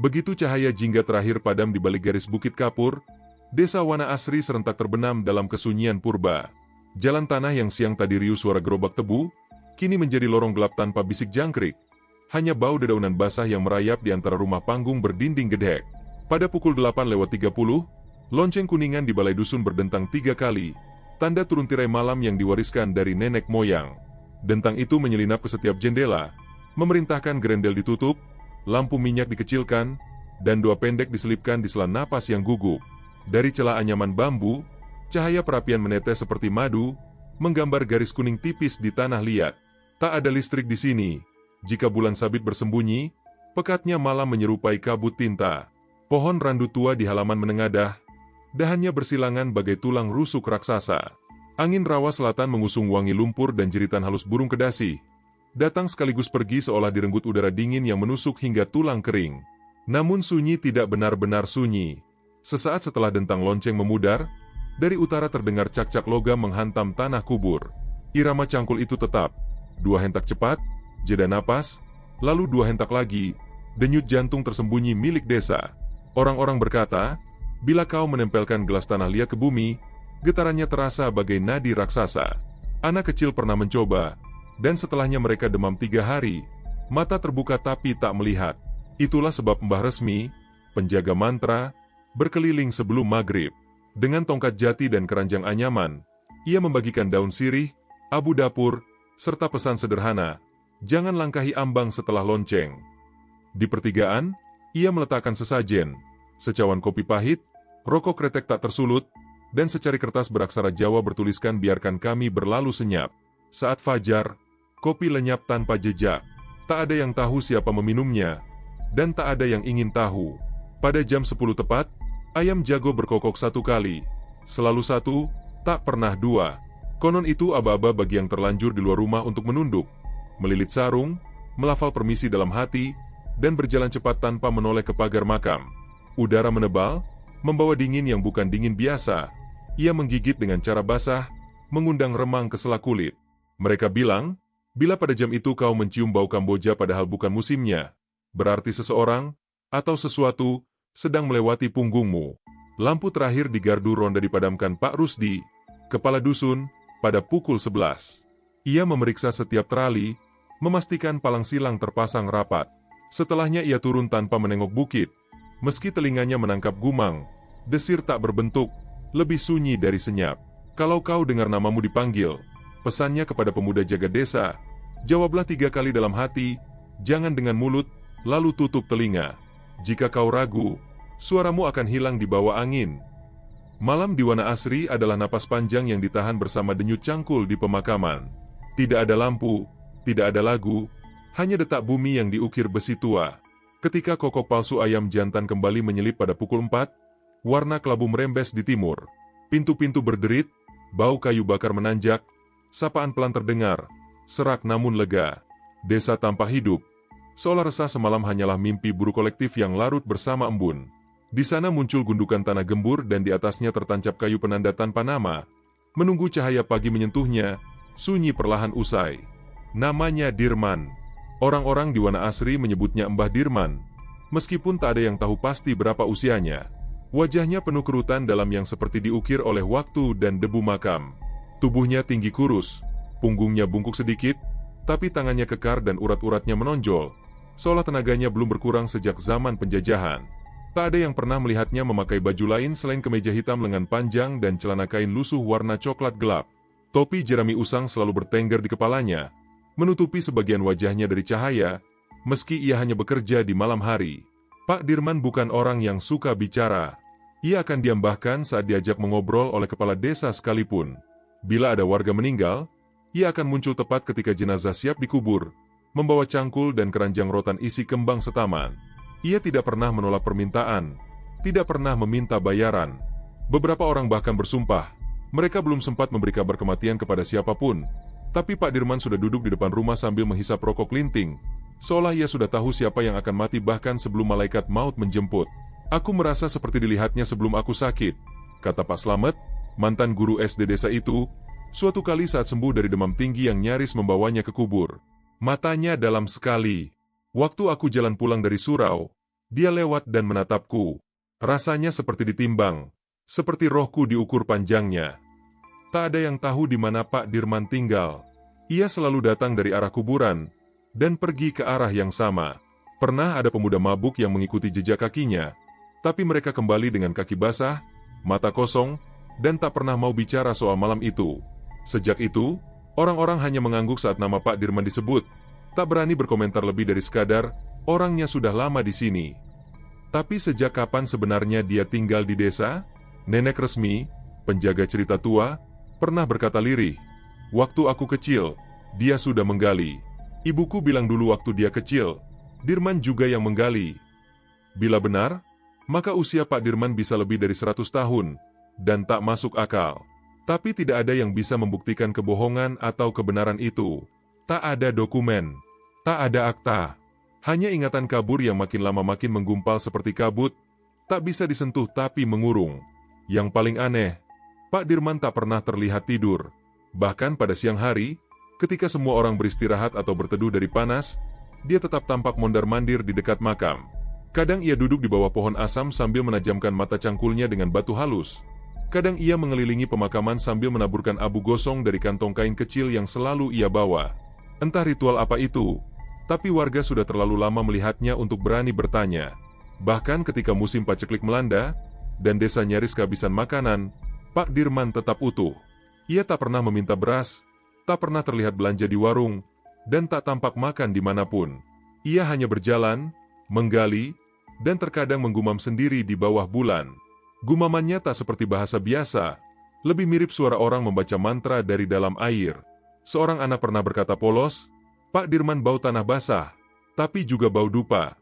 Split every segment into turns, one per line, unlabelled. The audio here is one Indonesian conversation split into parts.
Begitu cahaya jingga terakhir padam di balik garis bukit kapur, desa Wana Asri serentak terbenam dalam kesunyian purba. Jalan tanah yang siang tadi riuh suara gerobak tebu, kini menjadi lorong gelap tanpa bisik jangkrik. Hanya bau dedaunan basah yang merayap di antara rumah panggung berdinding gedek. Pada pukul 8:30, lonceng kuningan di balai dusun berdentang 3 kali, tanda turun tirai malam yang diwariskan dari nenek moyang. Dentang itu menyelinap ke setiap jendela, memerintahkan gerendel ditutup, lampu minyak dikecilkan, dan doa pendek diselipkan di sela napas yang gugup. Dari celah anyaman bambu, cahaya perapian menetes seperti madu, menggambar garis kuning tipis di tanah liat. Tak ada listrik di sini. Jika bulan sabit bersembunyi, pekatnya malam menyerupai kabut tinta. Pohon randu tua di halaman menengadah, dahannya bersilangan bagai tulang rusuk raksasa. Angin rawa selatan mengusung wangi lumpur dan jeritan halus burung kedasi. Datang sekaligus pergi seolah direnggut udara dingin yang menusuk hingga tulang kering. Namun sunyi tidak benar-benar sunyi. Sesaat setelah dentang lonceng memudar, dari utara terdengar cak-cak logam menghantam tanah kubur. Irama cangkul itu tetap. 2 hentak cepat, jeda napas, lalu 2 hentak lagi, denyut jantung tersembunyi milik desa. Orang-orang berkata, bila kau menempelkan gelas tanah liat ke bumi, getarannya terasa bagai nadi raksasa. Anak kecil pernah mencoba, dan setelahnya mereka demam 3 hari, mata terbuka tapi tak melihat. Itulah sebab Mbah Resmi, penjaga mantra, berkeliling sebelum maghrib. Dengan tongkat jati dan keranjang anyaman, ia membagikan daun sirih, abu dapur, serta pesan sederhana, jangan langkahi ambang setelah lonceng. Di pertigaan, ia meletakkan sesajen, secawan kopi pahit, rokok kretek tak tersulut, dan secari kertas beraksara Jawa bertuliskan biarkan kami berlalu senyap. Saat fajar, kopi lenyap tanpa jejak. Tak ada yang tahu siapa meminumnya, dan tak ada yang ingin tahu. Pada jam 10 tepat, ayam jago berkokok 1 kali. Selalu 1, tak pernah 2. Konon itu aba-aba bagi yang terlanjur di luar rumah untuk menunduk, melilit sarung, melafal permisi dalam hati, dan berjalan cepat tanpa menoleh ke pagar makam. Udara menebal, membawa dingin yang bukan dingin biasa. Ia menggigit dengan cara basah, mengundang remang ke sela kulit. Mereka bilang, bila pada jam itu kau mencium bau Kamboja padahal bukan musimnya, berarti seseorang, atau sesuatu, sedang melewati punggungmu. Lampu terakhir di gardu ronda dipadamkan Pak Rusdi, kepala dusun, pada pukul 11. Ia memeriksa setiap terali, memastikan palang silang terpasang rapat. Setelahnya ia turun tanpa menengok bukit. Meski telinganya menangkap gumang, desir tak berbentuk, lebih sunyi dari senyap. Kalau kau dengar namamu dipanggil, pesannya kepada pemuda jaga desa, jawablah 3 kali dalam hati, jangan dengan mulut, lalu tutup telinga. Jika kau ragu, suaramu akan hilang di bawah angin. Malam di Wana Asri adalah napas panjang yang ditahan bersama denyut cangkul di pemakaman. Tidak ada lampu, tidak ada lagu, hanya detak bumi yang diukir besi tua. Ketika kokok palsu ayam jantan kembali menyelip pada pukul 4, warna kelabu merembes di timur. Pintu-pintu berderit, bau kayu bakar menanjak, sapaan pelan terdengar, serak namun lega. Desa tanpa hidup, seolah resah semalam hanyalah mimpi buruk kolektif yang larut bersama embun. Di sana muncul gundukan tanah gembur dan di atasnya tertancap kayu penanda tanpa nama. Menunggu cahaya pagi menyentuhnya, sunyi perlahan usai. Namanya Dirman. Orang-orang di Wana Asri menyebutnya Mbah Dirman. Meskipun tak ada yang tahu pasti berapa usianya. Wajahnya penuh kerutan dalam yang seperti diukir oleh waktu dan debu makam. Tubuhnya tinggi kurus, punggungnya bungkuk sedikit, tapi tangannya kekar dan urat-uratnya menonjol, seolah tenaganya belum berkurang sejak zaman penjajahan. Tak ada yang pernah melihatnya memakai baju lain selain kemeja hitam lengan panjang dan celana kain lusuh warna coklat gelap. Topi jerami usang selalu bertengger di kepalanya, menutupi sebagian wajahnya dari cahaya, meski ia hanya bekerja di malam hari. Pak Dirman bukan orang yang suka bicara. Ia akan diam bahkan saat diajak mengobrol oleh kepala desa sekalipun. Bila ada warga meninggal, ia akan muncul tepat ketika jenazah siap dikubur, membawa cangkul dan keranjang rotan isi kembang setaman. Ia tidak pernah menolak permintaan, tidak pernah meminta bayaran. Beberapa orang bahkan bersumpah, mereka belum sempat memberi kabar kematian kepada siapapun. Tapi Pak Dirman sudah duduk di depan rumah sambil menghisap rokok linting, seolah ia sudah tahu siapa yang akan mati bahkan sebelum malaikat maut menjemput. Aku merasa seperti dilihatnya sebelum aku sakit, kata Pak Slamet, mantan guru SD desa itu, suatu kali saat sembuh dari demam tinggi yang nyaris membawanya ke kubur. Matanya dalam sekali. Waktu aku jalan pulang dari surau, Dia lewat dan menatapku. Rasanya seperti ditimbang, seperti rohku diukur panjangnya. Tak ada yang tahu di mana Pak Dirman tinggal. Ia selalu datang dari arah kuburan, dan pergi ke arah yang sama. Pernah ada pemuda mabuk yang mengikuti jejak kakinya, tapi mereka kembali dengan kaki basah, mata kosong, dan tak pernah mau bicara soal malam itu. Sejak itu, orang-orang hanya mengangguk saat nama Pak Dirman disebut, tak berani berkomentar lebih dari sekadar, orangnya sudah lama di sini. Tapi sejak kapan sebenarnya dia tinggal di desa? Nenek Resmi, penjaga cerita tua, pernah berkata lirih, "Waktu aku kecil, dia sudah menggali." Ibuku bilang dulu waktu dia kecil, Dirman juga yang menggali. Bila benar, maka usia Pak Dirman bisa lebih dari 100 tahun, dan tak masuk akal. Tapi tidak ada yang bisa membuktikan kebohongan atau kebenaran itu. Tak ada dokumen, tak ada akta. Hanya ingatan kabur yang makin lama makin menggumpal seperti kabut, tak bisa disentuh tapi mengurung. Yang paling aneh, Pak Dirman tak pernah terlihat tidur. Bahkan pada siang hari, ketika semua orang beristirahat atau berteduh dari panas, dia tetap tampak mondar-mandir di dekat makam. Kadang ia duduk di bawah pohon asam sambil menajamkan mata cangkulnya dengan batu halus. Kadang ia mengelilingi pemakaman sambil menaburkan abu gosong dari kantong kain kecil yang selalu ia bawa. Entah ritual apa itu, tapi warga sudah terlalu lama melihatnya untuk berani bertanya. Bahkan ketika musim paceklik melanda, dan desa nyaris kehabisan makanan, Pak Dirman tetap utuh. Ia tak pernah meminta beras, tak pernah terlihat belanja di warung, dan tak tampak makan dimanapun. Ia hanya berjalan, menggali, dan terkadang menggumam sendiri di bawah bulan. Gumamannya tak seperti bahasa biasa, lebih mirip suara orang membaca mantra dari dalam air. Seorang anak pernah berkata polos, "Pak Dirman bau tanah basah, tapi juga bau dupa."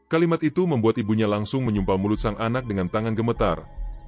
Kalimat itu membuat ibunya langsung menyumpal mulut sang anak dengan tangan gemetar.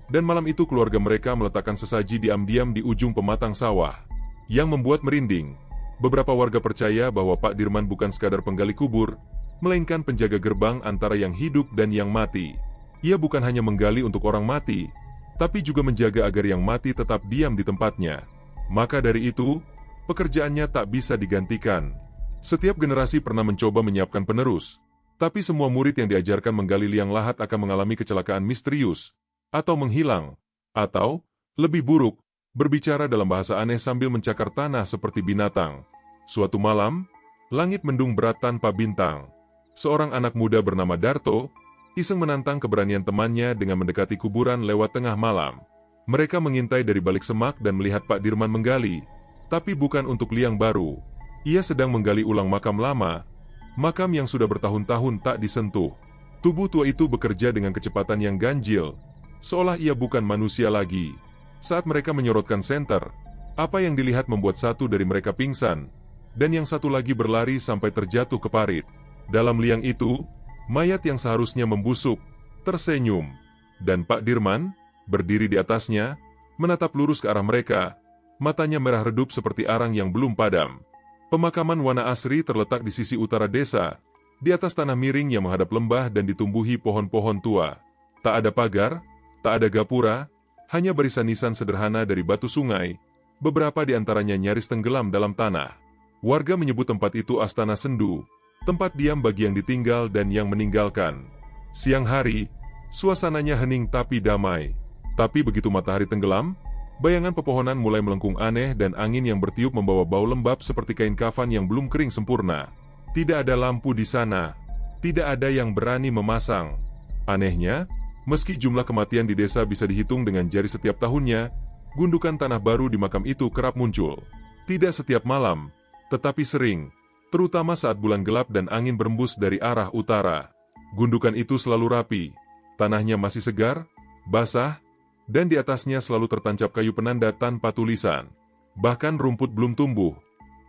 Dan malam itu keluarga mereka meletakkan sesaji diam-diam di ujung pematang sawah. Yang membuat merinding, beberapa warga percaya bahwa Pak Dirman bukan sekadar penggali kubur, melainkan penjaga gerbang antara yang hidup dan yang mati. Ia bukan hanya menggali untuk orang mati, tapi juga menjaga agar yang mati tetap diam di tempatnya. Maka dari itu, pekerjaannya tak bisa digantikan. Setiap generasi pernah mencoba menyiapkan penerus, tapi semua murid yang diajarkan menggali liang lahat akan mengalami kecelakaan misterius, atau menghilang, atau, lebih buruk, berbicara dalam bahasa aneh sambil mencakar tanah seperti binatang. Suatu malam, langit mendung berat tanpa bintang. Seorang anak muda bernama Darto iseng menantang keberanian temannya dengan mendekati kuburan lewat tengah malam. Mereka mengintai dari balik semak dan melihat Pak Dirman menggali, tapi bukan untuk liang baru. Ia sedang menggali ulang makam lama, makam yang sudah bertahun-tahun tak disentuh. Tubuh tua itu bekerja dengan kecepatan yang ganjil, seolah ia bukan manusia lagi. Saat mereka menyorotkan senter, apa yang dilihat membuat satu dari mereka pingsan, dan yang satu lagi berlari sampai terjatuh ke parit. Dalam liang itu, mayat yang seharusnya membusuk, tersenyum, dan Pak Dirman, berdiri di atasnya, menatap lurus ke arah mereka, matanya merah redup seperti arang yang belum padam. Pemakaman Wana Asri terletak di sisi utara desa, di atas tanah miring yang menghadap lembah dan ditumbuhi pohon-pohon tua. Tak ada pagar, tak ada gapura, hanya barisan nisan sederhana dari batu sungai, beberapa di antaranya nyaris tenggelam dalam tanah. Warga menyebut tempat itu Astana Sendu, tempat diam bagi yang ditinggal dan yang meninggalkan. Siang hari, suasananya hening tapi damai. Tapi begitu matahari tenggelam, bayangan pepohonan mulai melengkung aneh dan angin yang bertiup membawa bau lembab seperti kain kafan yang belum kering sempurna. Tidak ada lampu di sana, tidak ada yang berani memasang. Anehnya, meski jumlah kematian di desa bisa dihitung dengan jari setiap tahunnya, gundukan tanah baru di makam itu kerap muncul. Tidak setiap malam, tetapi sering, terutama saat bulan gelap dan angin berembus dari arah utara. Gundukan itu selalu rapi, tanahnya masih segar, basah, dan di atasnya selalu tertancap kayu penanda tanpa tulisan. Bahkan rumput belum tumbuh,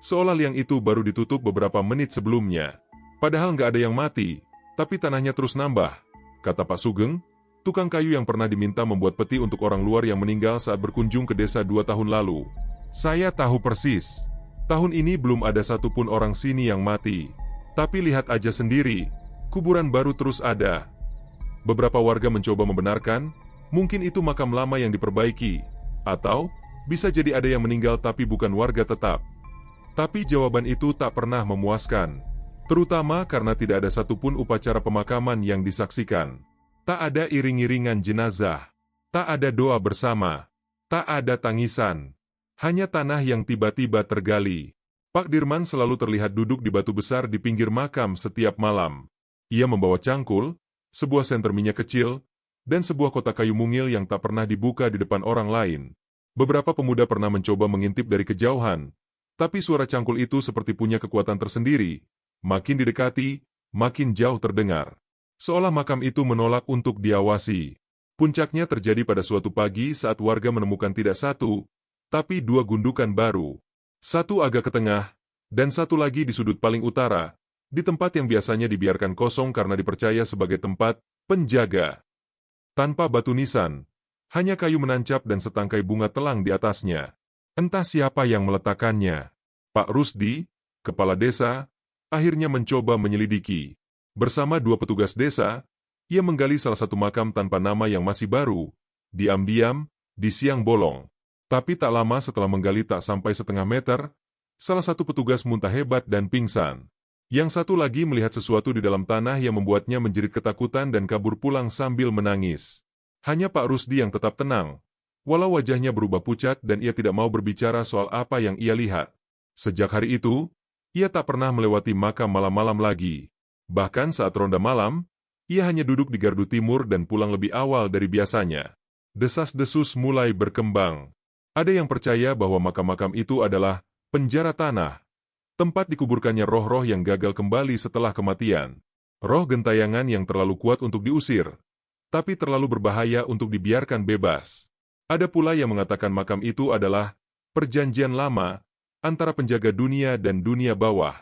seolah liang itu baru ditutup beberapa menit sebelumnya. Padahal nggak ada yang mati, tapi tanahnya terus nambah, kata Pak Sugeng, tukang kayu yang pernah diminta membuat peti untuk orang luar yang meninggal saat berkunjung ke desa 2 tahun lalu. Saya tahu persis. Tahun ini belum ada satupun orang sini yang mati. Tapi lihat aja sendiri, kuburan baru terus ada. Beberapa warga mencoba membenarkan, mungkin itu makam lama yang diperbaiki, atau bisa jadi ada yang meninggal tapi bukan warga tetap. Tapi jawaban itu tak pernah memuaskan. Terutama karena tidak ada satupun upacara pemakaman yang disaksikan. Tak ada iring-iringan jenazah. Tak ada doa bersama. Tak ada tangisan. Hanya tanah yang tiba-tiba tergali. Pak Dirman selalu terlihat duduk di batu besar di pinggir makam setiap malam. Ia membawa cangkul, sebuah senter minyak kecil, dan sebuah kotak kayu mungil yang tak pernah dibuka di depan orang lain. Beberapa pemuda pernah mencoba mengintip dari kejauhan, tapi suara cangkul itu seperti punya kekuatan tersendiri. Makin didekati, makin jauh terdengar. Seolah makam itu menolak untuk diawasi. Puncaknya terjadi pada suatu pagi saat warga menemukan tidak satu, tapi dua gundukan baru. Satu agak ke tengah, dan satu lagi di sudut paling utara, di tempat yang biasanya dibiarkan kosong karena dipercaya sebagai tempat penjaga. Tanpa batu nisan, hanya kayu menancap dan setangkai bunga telang di atasnya. Entah siapa yang meletakkannya. Pak Rusdi, kepala desa, akhirnya mencoba menyelidiki. Bersama dua petugas desa, ia menggali salah satu makam tanpa nama yang masih baru, diam-diam, di siang bolong. Tapi tak lama setelah menggali tak sampai setengah meter, salah satu petugas muntah hebat dan pingsan. Yang satu lagi melihat sesuatu di dalam tanah yang membuatnya menjerit ketakutan dan kabur pulang sambil menangis. Hanya Pak Rusdi yang tetap tenang, walau wajahnya berubah pucat dan ia tidak mau berbicara soal apa yang ia lihat. Sejak hari itu, ia tak pernah melewati makam malam-malam lagi. Bahkan saat ronda malam, ia hanya duduk di gardu timur dan pulang lebih awal dari biasanya. Desas-desus mulai berkembang. Ada yang percaya bahwa makam-makam itu adalah penjara tanah, tempat dikuburkannya roh-roh yang gagal kembali setelah kematian. Roh gentayangan yang terlalu kuat untuk diusir, tapi terlalu berbahaya untuk dibiarkan bebas. Ada pula yang mengatakan makam itu adalah perjanjian lama antara penjaga dunia dan dunia bawah,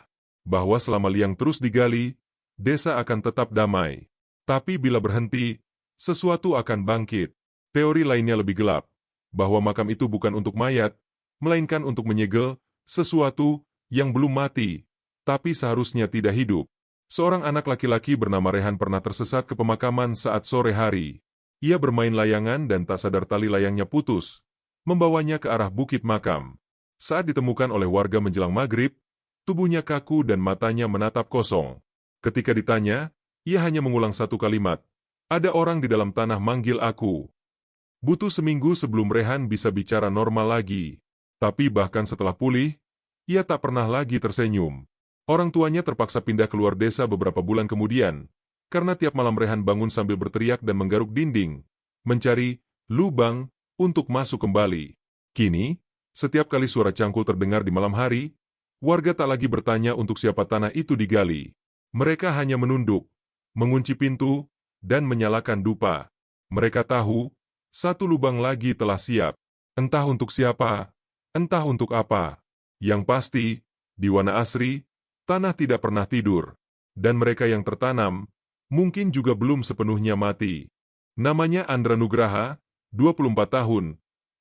bahwa selama liang terus digali, desa akan tetap damai. Tapi bila berhenti, sesuatu akan bangkit. Teori lainnya lebih gelap, bahwa makam itu bukan untuk mayat, melainkan untuk menyegel sesuatu yang belum mati, tapi seharusnya tidak hidup. Seorang anak laki-laki bernama Rehan pernah tersesat ke pemakaman saat sore hari. Ia bermain layangan dan tak sadar tali layangnya putus, membawanya ke arah bukit makam. Saat ditemukan oleh warga menjelang maghrib, tubuhnya kaku dan matanya menatap kosong. Ketika ditanya, ia hanya mengulang satu kalimat, "Ada orang di dalam tanah manggil aku." Butuh seminggu sebelum Rehan bisa bicara normal lagi. Tapi bahkan setelah pulih, ia tak pernah lagi tersenyum. Orang tuanya terpaksa pindah keluar desa beberapa bulan kemudian, karena tiap malam Rehan bangun sambil berteriak dan menggaruk dinding, mencari lubang untuk masuk kembali. Kini, setiap kali suara cangkul terdengar di malam hari, warga tak lagi bertanya untuk siapa tanah itu digali. Mereka hanya menunduk, mengunci pintu, dan menyalakan dupa. Mereka tahu, satu lubang lagi telah siap. Entah untuk siapa, entah untuk apa. Yang pasti, di Wana Asri, tanah tidak pernah tidur. Dan mereka yang tertanam, mungkin juga belum sepenuhnya mati. Namanya Andra Nugraha, 24 tahun,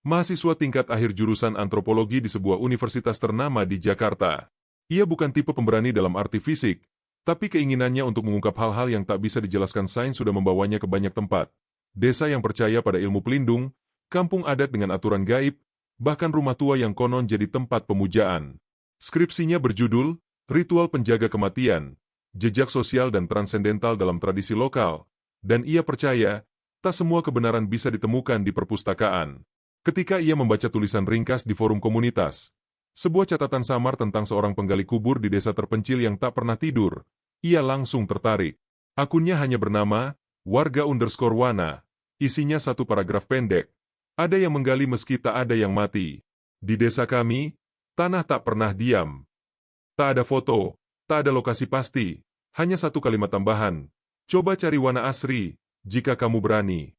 mahasiswa tingkat akhir jurusan antropologi di sebuah universitas ternama di Jakarta. Ia bukan tipe pemberani dalam arti fisik, tapi keinginannya untuk mengungkap hal-hal yang tak bisa dijelaskan sains sudah membawanya ke banyak tempat. Desa yang percaya pada ilmu pelindung, kampung adat dengan aturan gaib, bahkan rumah tua yang konon jadi tempat pemujaan. Skripsinya berjudul, Ritual Penjaga Kematian, Jejak Sosial dan Transendental dalam Tradisi Lokal, dan ia percaya, tak semua kebenaran bisa ditemukan di perpustakaan. Ketika ia membaca tulisan ringkas di forum komunitas, sebuah catatan samar tentang seorang penggali kubur di desa terpencil yang tak pernah tidur, ia langsung tertarik. Akunnya hanya bernama, warga_wana. Isinya satu paragraf pendek. Ada yang menggali meski tak ada yang mati. Di desa kami, tanah tak pernah diam. Tak ada foto, tak ada lokasi pasti, hanya satu kalimat tambahan. Coba cari Wana Asri, jika kamu berani.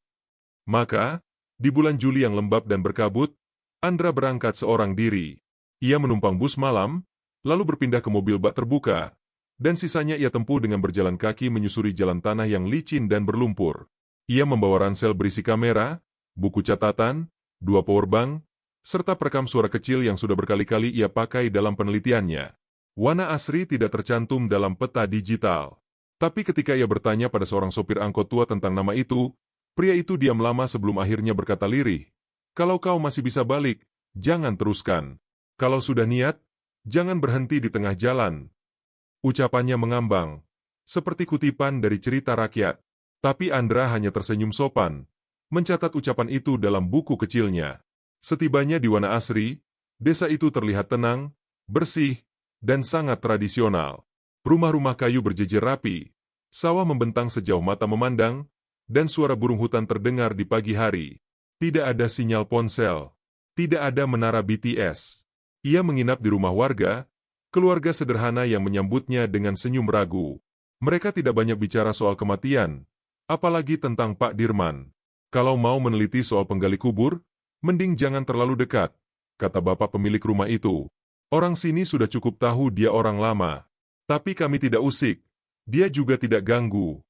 Maka, di bulan Juli yang lembab dan berkabut, Andra berangkat seorang diri. Ia menumpang bus malam, lalu berpindah ke mobil bak terbuka, dan sisanya ia tempuh dengan berjalan kaki menyusuri jalan tanah yang licin dan berlumpur. Ia membawa ransel berisi kamera, buku catatan, 2 powerbank, serta perekam suara kecil yang sudah berkali-kali ia pakai dalam penelitiannya. Wana Asri tidak tercantum dalam peta digital. Tapi ketika ia bertanya pada seorang sopir angkot tua tentang nama itu, pria itu diam lama sebelum akhirnya berkata lirih, "Kalau kau masih bisa balik, jangan teruskan. Kalau sudah niat, jangan berhenti di tengah jalan." Ucapannya mengambang, seperti kutipan dari cerita rakyat. Tapi Andra hanya tersenyum sopan, mencatat ucapan itu dalam buku kecilnya. Setibanya di Wana Asri, desa itu terlihat tenang, bersih, dan sangat tradisional. Rumah-rumah kayu berjejer rapi, sawah membentang sejauh mata memandang, dan suara burung hutan terdengar di pagi hari. Tidak ada sinyal ponsel, tidak ada menara BTS. Ia menginap di rumah warga, keluarga sederhana yang menyambutnya dengan senyum ragu. Mereka tidak banyak bicara soal kematian, apalagi tentang Pak Dirman. Kalau mau meneliti soal penggali kubur, mending jangan terlalu dekat, kata bapak pemilik rumah itu. Orang sini sudah cukup tahu dia orang lama. Tapi kami tidak usik, dia juga tidak ganggu.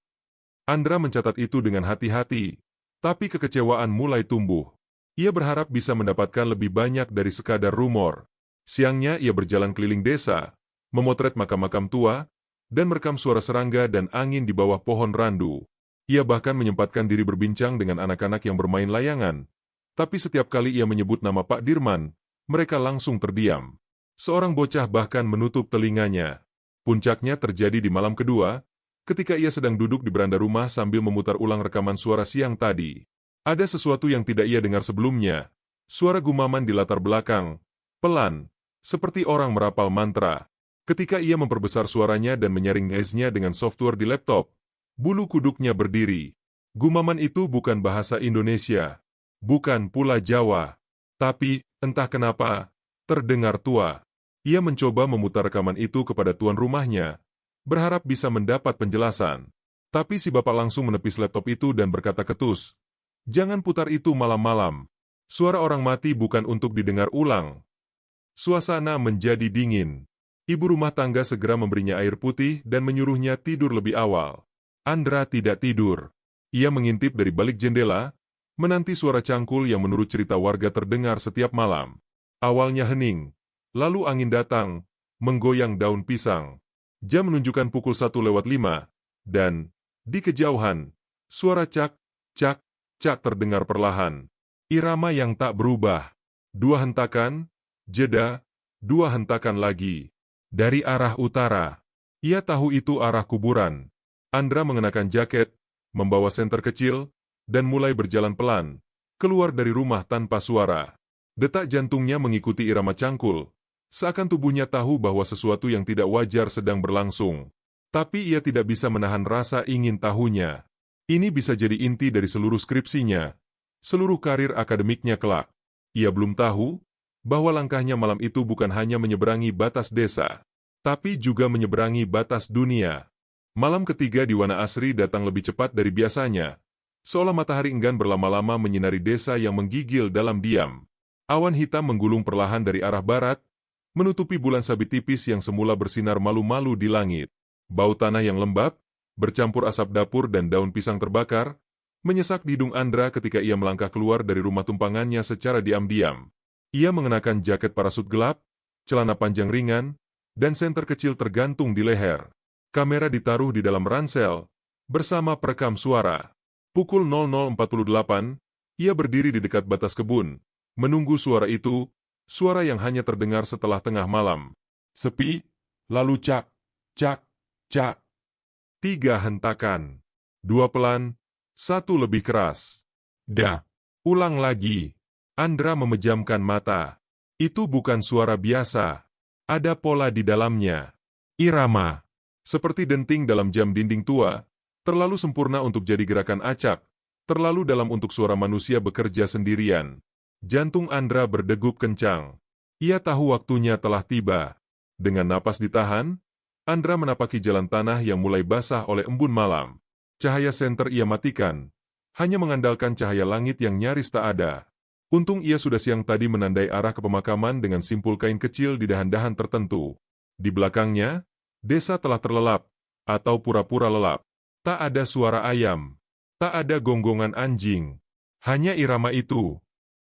Andra mencatat itu dengan hati-hati, tapi kekecewaan mulai tumbuh. Ia berharap bisa mendapatkan lebih banyak dari sekadar rumor. Siangnya ia berjalan keliling desa, memotret makam-makam tua, dan merekam suara serangga dan angin di bawah pohon randu. Ia bahkan menyempatkan diri berbincang dengan anak-anak yang bermain layangan. Tapi setiap kali ia menyebut nama Pak Dirman, mereka langsung terdiam. Seorang bocah bahkan menutup telinganya. Puncaknya terjadi di malam kedua, ketika ia sedang duduk di beranda rumah sambil memutar ulang rekaman suara siang tadi. Ada sesuatu yang tidak ia dengar sebelumnya. Suara gumaman di latar belakang, pelan, seperti orang merapal mantra. Ketika ia memperbesar suaranya dan menyaring gaze-nya dengan software di laptop, bulu kuduknya berdiri. Gumaman itu bukan bahasa Indonesia, bukan pula Jawa, tapi, entah kenapa, terdengar tua. Ia mencoba memutar rekaman itu kepada tuan rumahnya, berharap bisa mendapat penjelasan. Tapi si bapak langsung menepis laptop itu dan berkata ketus, "Jangan putar itu malam-malam. Suara orang mati bukan untuk didengar ulang." Suasana menjadi dingin. Ibu rumah tangga segera memberinya air putih dan menyuruhnya tidur lebih awal. Andra tidak tidur. Ia mengintip dari balik jendela, menanti suara cangkul yang menurut cerita warga terdengar setiap malam. Awalnya hening, lalu angin datang, menggoyang daun pisang. Jam menunjukkan pukul 1:05, dan, di kejauhan, suara cak, cak, cak terdengar perlahan. Irama yang tak berubah. 2 hentakan, jeda, 2 hentakan lagi. Dari arah utara. Ia tahu itu arah kuburan. Andra mengenakan jaket, membawa senter kecil, dan mulai berjalan pelan, keluar dari rumah tanpa suara. Detak jantungnya mengikuti irama cangkul, seakan tubuhnya tahu bahwa sesuatu yang tidak wajar sedang berlangsung. Tapi ia tidak bisa menahan rasa ingin tahunya. Ini bisa jadi inti dari seluruh skripsinya, seluruh karir akademiknya kelak. Ia belum tahu bahwa langkahnya malam itu bukan hanya menyeberangi batas desa, tapi juga menyeberangi batas dunia. Malam ketiga di Wana Asri datang lebih cepat dari biasanya, seolah matahari enggan berlama-lama menyinari desa yang menggigil dalam diam. Awan hitam menggulung perlahan dari arah barat, menutupi bulan sabit tipis yang semula bersinar malu-malu di langit. Bau tanah yang lembab, bercampur asap dapur dan daun pisang terbakar, menyesak di hidung Andra ketika ia melangkah keluar dari rumah tumpangannya secara diam-diam. Ia mengenakan jaket parasut gelap, celana panjang ringan, dan senter kecil tergantung di leher. Kamera ditaruh di dalam ransel, bersama perekam suara. Pukul 00.48, ia berdiri di dekat batas kebun, menunggu suara itu, suara yang hanya terdengar setelah tengah malam. Sepi, lalu cak, cak, cak. 3 hentakan. 2 pelan, 1 lebih keras. Dah. Ulang lagi. Andra memejamkan mata. Itu bukan suara biasa. Ada pola di dalamnya. Irama. Seperti denting dalam jam dinding tua, terlalu sempurna untuk jadi gerakan acak, terlalu dalam untuk suara manusia bekerja sendirian. Jantung Andra berdegup kencang. Ia tahu waktunya telah tiba. Dengan napas ditahan, Andra menapaki jalan tanah yang mulai basah oleh embun malam. Cahaya senter ia matikan, hanya mengandalkan cahaya langit yang nyaris tak ada. Untung ia sudah siang tadi menandai arah ke pemakaman dengan simpul kain kecil di dahan-dahan tertentu. Di belakangnya, desa telah terlelap, atau pura-pura lelap. Tak ada suara ayam, tak ada gonggongan anjing. Hanya irama itu.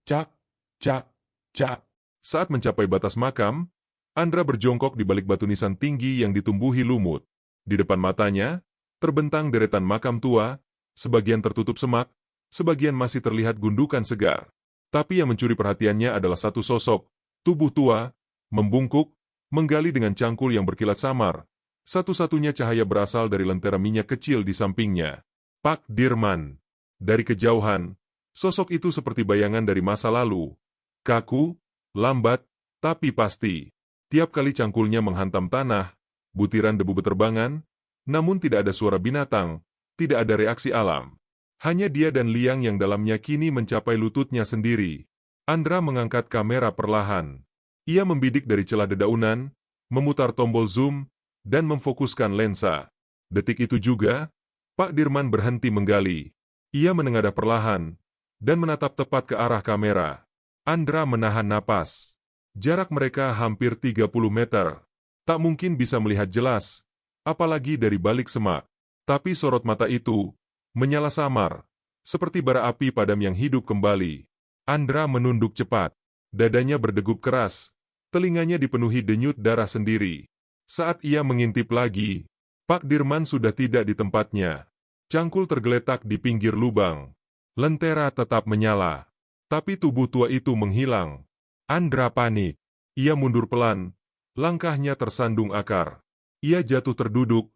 Cak, cak, cak. Saat mencapai batas makam, Andra berjongkok di balik batu nisan tinggi yang ditumbuhi lumut. Di depan matanya, terbentang deretan makam tua, sebagian tertutup semak, sebagian masih terlihat gundukan segar. Tapi yang mencuri perhatiannya adalah satu sosok, tubuh tua, membungkuk, menggali dengan cangkul yang berkilat samar, Satu-satunya cahaya berasal dari lentera minyak kecil di sampingnya. Pak Dirman. Dari kejauhan, sosok itu seperti bayangan dari masa lalu. Kaku, lambat, tapi pasti. Tiap kali cangkulnya menghantam tanah, butiran debu berterbangan, namun tidak ada suara binatang, tidak ada reaksi alam. Hanya dia dan liang yang dalamnya kini mencapai lututnya sendiri. Andra mengangkat kamera perlahan. Ia membidik dari celah dedaunan, memutar tombol zoom, dan memfokuskan lensa. Detik itu juga, Pak Dirman berhenti menggali. Ia menengadah perlahan, dan menatap tepat ke arah kamera. Andra menahan napas. Jarak mereka hampir 30 meter. Tak mungkin bisa melihat jelas, apalagi dari balik semak. Tapi sorot mata itu menyala samar, seperti bara api padam yang hidup kembali. Andra menunduk cepat. Dadanya berdegup keras, telinganya dipenuhi denyut darah sendiri. Saat ia mengintip lagi, Pak Dirman sudah tidak di tempatnya. Cangkul tergeletak di pinggir lubang. Lentera tetap menyala, tapi tubuh tua itu menghilang. Andra panik. Ia mundur pelan, langkahnya tersandung akar. Ia jatuh terduduk,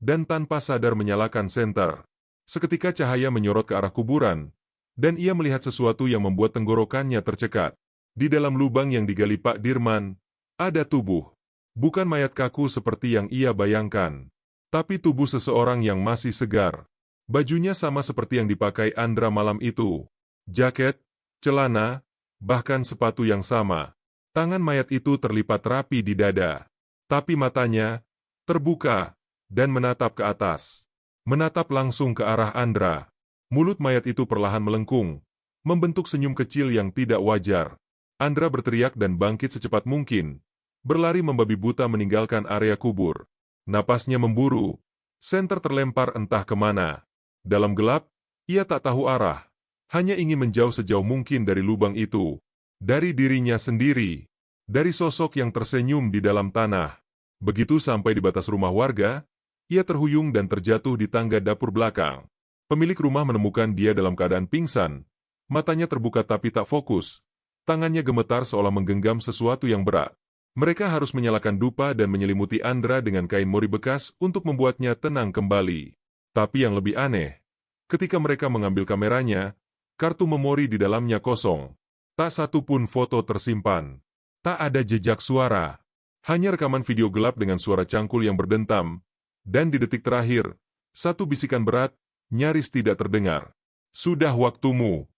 dan tanpa sadar menyalakan senter. Seketika cahaya menyorot ke arah kuburan, dan ia melihat sesuatu yang membuat tenggorokannya tercekat. Di dalam lubang yang digali Pak Dirman, ada tubuh. Bukan mayat kaku seperti yang ia bayangkan, tapi tubuh seseorang yang masih segar. Bajunya sama seperti yang dipakai Andra malam itu. Jaket, celana, bahkan sepatu yang sama. Tangan mayat itu terlipat rapi di dada. Tapi matanya terbuka dan menatap ke atas. Menatap langsung ke arah Andra. Mulut mayat itu perlahan melengkung, membentuk senyum kecil yang tidak wajar. Andra berteriak dan bangkit secepat mungkin, berlari membabi buta meninggalkan area kubur. Napasnya memburu, senter terlempar entah kemana. Dalam gelap, ia tak tahu arah, hanya ingin menjauh sejauh mungkin dari lubang itu. Dari dirinya sendiri, dari sosok yang tersenyum di dalam tanah. Begitu sampai di batas rumah warga, ia terhuyung dan terjatuh di tangga dapur belakang. Pemilik rumah menemukan dia dalam keadaan pingsan, matanya terbuka tapi tak fokus, tangannya gemetar seolah menggenggam sesuatu yang berat. Mereka harus menyalakan dupa dan menyelimuti Andra dengan kain mori bekas untuk membuatnya tenang kembali. Tapi yang lebih aneh, ketika mereka mengambil kameranya, kartu memori di dalamnya kosong. Tak satu pun foto tersimpan. Tak ada jejak suara. Hanya rekaman video gelap dengan suara cangkul yang berdentam. Dan di detik terakhir, satu bisikan berat, nyaris tidak terdengar. Sudah waktumu.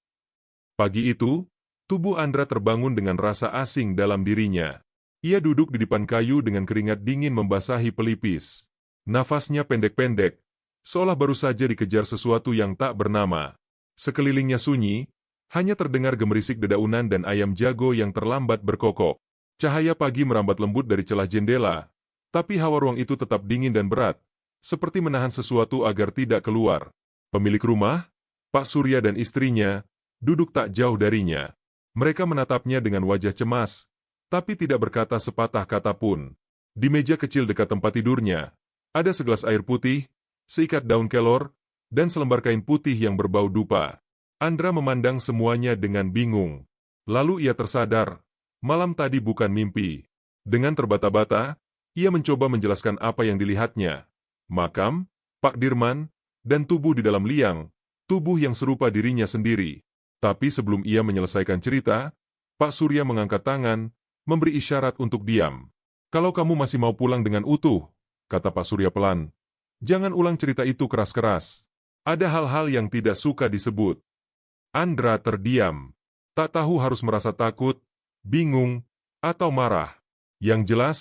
Pagi itu, tubuh Andra terbangun dengan rasa asing dalam dirinya. Ia duduk di depan kayu dengan keringat dingin membasahi pelipis. Nafasnya pendek-pendek, seolah baru saja dikejar sesuatu yang tak bernama. Sekelilingnya sunyi, hanya terdengar gemerisik dedaunan dan ayam jago yang terlambat berkokok. Cahaya pagi merambat lembut dari celah jendela, tapi hawa ruang itu tetap dingin dan berat, seperti menahan sesuatu agar tidak keluar. Pemilik rumah, Pak Surya dan istrinya, duduk tak jauh darinya. Mereka menatapnya dengan wajah cemas, tapi tidak berkata sepatah kata pun. Di meja kecil dekat tempat tidurnya, ada segelas air putih, seikat daun kelor, dan selembar kain putih yang berbau dupa. Andra memandang semuanya dengan bingung. Lalu ia tersadar, malam tadi bukan mimpi. Dengan terbata-bata, ia mencoba menjelaskan apa yang dilihatnya. Makam, Pak Dirman, dan tubuh di dalam liang, tubuh yang serupa dirinya sendiri. Tapi sebelum ia menyelesaikan cerita, Pak Surya mengangkat tangan, memberi isyarat untuk diam. Kalau kamu masih mau pulang dengan utuh, kata Pak Surya pelan, jangan ulang cerita itu keras-keras. Ada hal-hal yang tidak suka disebut. Andra terdiam. Tak tahu harus merasa takut, bingung, atau marah. Yang jelas,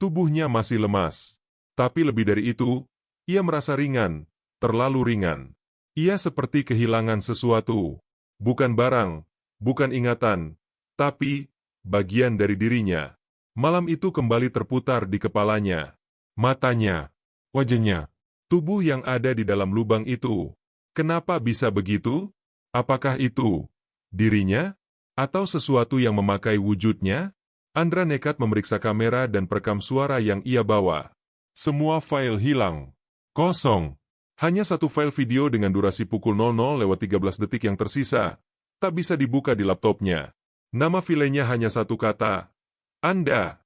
tubuhnya masih lemas. Tapi lebih dari itu, ia merasa ringan, terlalu ringan. Ia seperti kehilangan sesuatu. Bukan barang, bukan ingatan, tapi bagian dari dirinya. Malam itu kembali terputar di kepalanya. Matanya, wajahnya, tubuh yang ada di dalam lubang itu. Kenapa bisa begitu? Apakah itu dirinya? Atau sesuatu yang memakai wujudnya? Andra nekat memeriksa kamera dan perekam suara yang ia bawa. Semua file hilang. Kosong. Hanya satu file video dengan durasi pukul 00:13 yang tersisa. Tak bisa dibuka di laptopnya. Nama filenya hanya satu kata. Anda.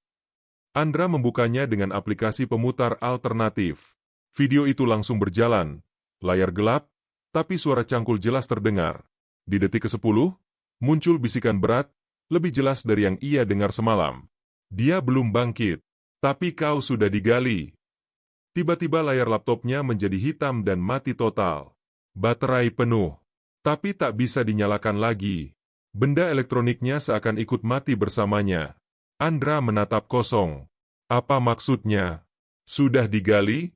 Andra membukanya dengan aplikasi pemutar alternatif. Video itu langsung berjalan. Layar gelap, tapi suara cangkul jelas terdengar. Di detik ke-10, muncul bisikan berat, lebih jelas dari yang ia dengar semalam. Dia belum bangkit, tapi kau sudah digali. Tiba-tiba layar laptopnya menjadi hitam dan mati total. Baterai penuh, tapi tak bisa dinyalakan lagi. Benda elektroniknya seakan ikut mati bersamanya. Andra menatap kosong. Apa maksudnya? Sudah digali?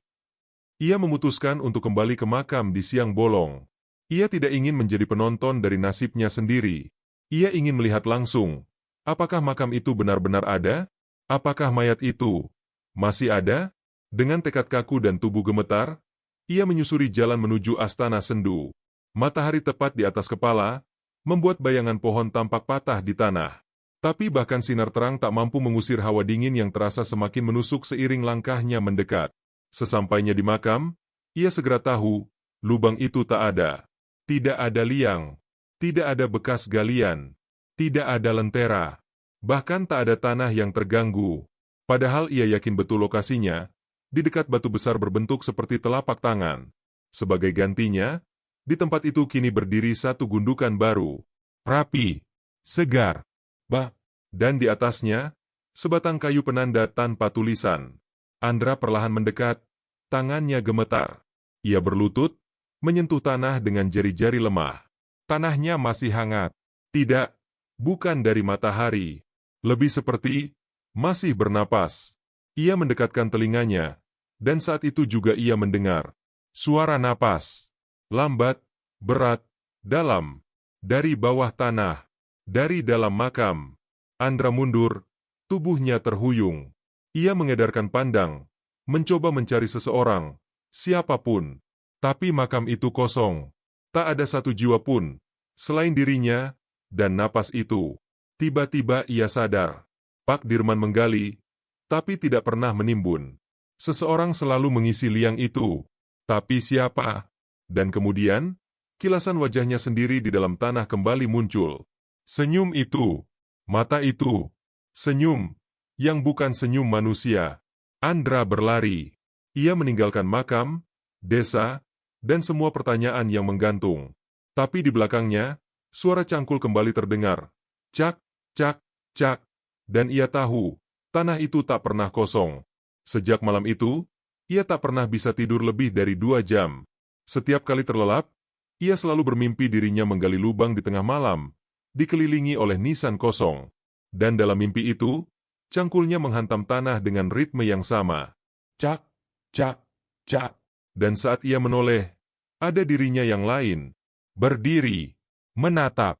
Ia memutuskan untuk kembali ke makam di siang bolong. Ia tidak ingin menjadi penonton dari nasibnya sendiri. Ia ingin melihat langsung. Apakah makam itu benar-benar ada? Apakah mayat itu masih ada? Dengan tekad kaku dan tubuh gemetar, ia menyusuri jalan menuju Astana Sendu. Matahari tepat di atas kepala, membuat bayangan pohon tampak patah di tanah. Tapi bahkan sinar terang tak mampu mengusir hawa dingin yang terasa semakin menusuk seiring langkahnya mendekat. Sesampainya di makam, ia segera tahu, lubang itu tak ada. Tidak ada liang, tidak ada bekas galian, tidak ada lentera, bahkan tak ada tanah yang terganggu. Padahal ia yakin betul lokasinya, di dekat batu besar berbentuk seperti telapak tangan. Sebagai gantinya, di tempat itu kini berdiri satu gundukan baru. Rapi, segar, dan di atasnya, sebatang kayu penanda tanpa tulisan. Andra perlahan mendekat, tangannya gemetar. Ia berlutut, menyentuh tanah dengan jari-jari lemah. Tanahnya masih hangat. Tidak, bukan dari matahari. Lebih seperti, masih bernapas. Ia mendekatkan telinganya, dan saat itu juga ia mendengar suara napas. Lambat, berat, dalam. Dari bawah tanah, dari dalam makam. Andra mundur, tubuhnya terhuyung. Ia mengedarkan pandang, mencoba mencari seseorang, siapapun. Tapi makam itu kosong. Tak ada satu jiwa pun, selain dirinya, dan napas itu. Tiba-tiba ia sadar. Pak Dirman menggali, tapi tidak pernah menimbun. Seseorang selalu mengisi liang itu. Tapi siapa? Dan kemudian, kilasan wajahnya sendiri di dalam tanah kembali muncul. Senyum itu, mata itu, senyum, yang bukan senyum manusia. Andra berlari. Ia meninggalkan makam, desa, dan semua pertanyaan yang menggantung. Tapi di belakangnya, suara cangkul kembali terdengar. Cak, cak, cak. Dan ia tahu, tanah itu tak pernah kosong. Sejak malam itu, ia tak pernah bisa tidur lebih dari 2 jam. Setiap kali terlelap, ia selalu bermimpi dirinya menggali lubang di tengah malam, dikelilingi oleh nisan kosong. Dan dalam mimpi itu, cangkulnya menghantam tanah dengan ritme yang sama. Cak, cak, cak. Dan saat ia menoleh, ada dirinya yang lain. Berdiri, menatap,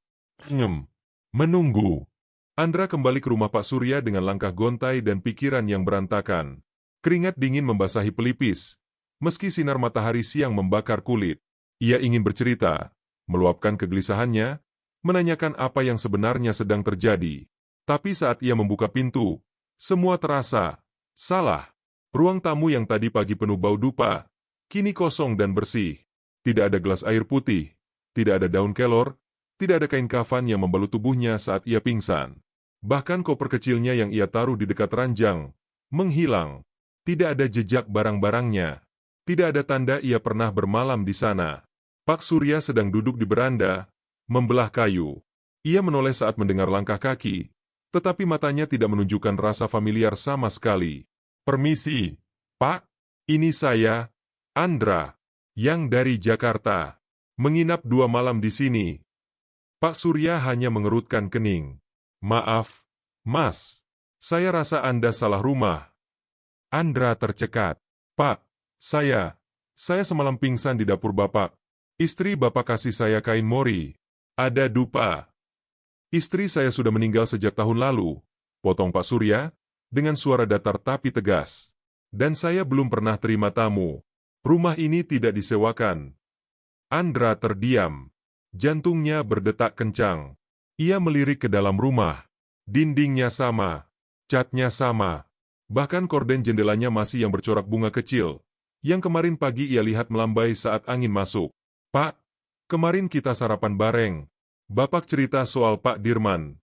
menunggu. Andra kembali ke rumah Pak Surya dengan langkah gontai dan pikiran yang berantakan. Keringat dingin membasahi pelipis, meski sinar matahari siang membakar kulit. Ia ingin bercerita, meluapkan kegelisahannya, menanyakan apa yang sebenarnya sedang terjadi. Tapi saat ia membuka pintu, semua terasa salah. Ruang tamu yang tadi pagi penuh bau dupa, kini kosong dan bersih. Tidak ada gelas air putih, tidak ada daun kelor, tidak ada kain kafan yang membalut tubuhnya saat ia pingsan. Bahkan koper kecilnya yang ia taruh di dekat ranjang, menghilang. Tidak ada jejak barang-barangnya. Tidak ada tanda ia pernah bermalam di sana. Pak Surya sedang duduk di beranda, membelah kayu. Ia menoleh saat mendengar langkah kaki, tetapi matanya tidak menunjukkan rasa familiar sama sekali. Permisi, Pak. Ini saya, Andra, yang dari Jakarta. Menginap 2 malam di sini. Pak Surya hanya mengerutkan kening. Maaf, Mas. Saya rasa Anda salah rumah. Andra tercekat. Pak, saya semalam pingsan di dapur Bapak. Istri Bapak kasih saya kain mori. Ada dupa. Istri saya sudah meninggal sejak tahun lalu. Potong Pak Surya, dengan suara datar tapi tegas. Dan saya belum pernah terima tamu. Rumah ini tidak disewakan. Andra terdiam. Jantungnya berdetak kencang. Ia melirik ke dalam rumah. Dindingnya sama. Catnya sama. Bahkan korden jendelanya masih yang bercorak bunga kecil, yang kemarin pagi ia lihat melambai saat angin masuk. Pak, kemarin kita sarapan bareng. Bapak cerita soal Pak Dirman.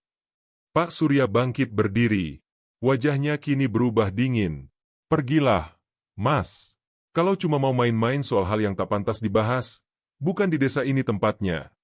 Pak Surya bangkit berdiri. Wajahnya kini berubah dingin. Pergilah, Mas. Kalau cuma mau main-main soal hal yang tak pantas dibahas, bukan di desa ini tempatnya.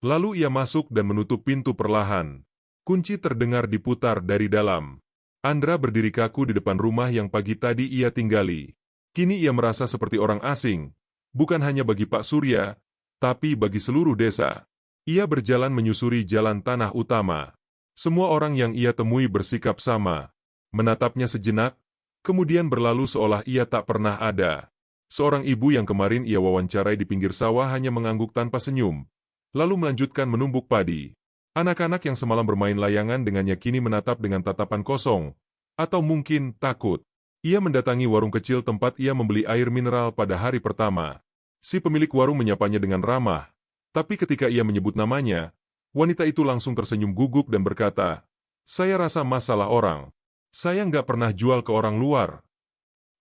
Lalu ia masuk dan menutup pintu perlahan. Kunci terdengar diputar dari dalam. Andra berdiri kaku di depan rumah yang pagi tadi ia tinggali. Kini ia merasa seperti orang asing, bukan hanya bagi Pak Surya, tapi bagi seluruh desa. Ia berjalan menyusuri jalan tanah utama. Semua orang yang ia temui bersikap sama, menatapnya sejenak, kemudian berlalu seolah ia tak pernah ada. Seorang ibu yang kemarin ia wawancarai di pinggir sawah hanya mengangguk tanpa senyum, lalu melanjutkan menumbuk padi. Anak-anak yang semalam bermain layangan dengannya kini menatap dengan tatapan kosong, atau mungkin takut. Ia mendatangi warung kecil tempat ia membeli air mineral pada hari pertama. Si pemilik warung menyapanya dengan ramah, tapi ketika ia menyebut namanya, wanita itu langsung tersenyum guguk dan berkata, "Saya rasa Mas salah orang. Saya nggak pernah jual ke orang luar."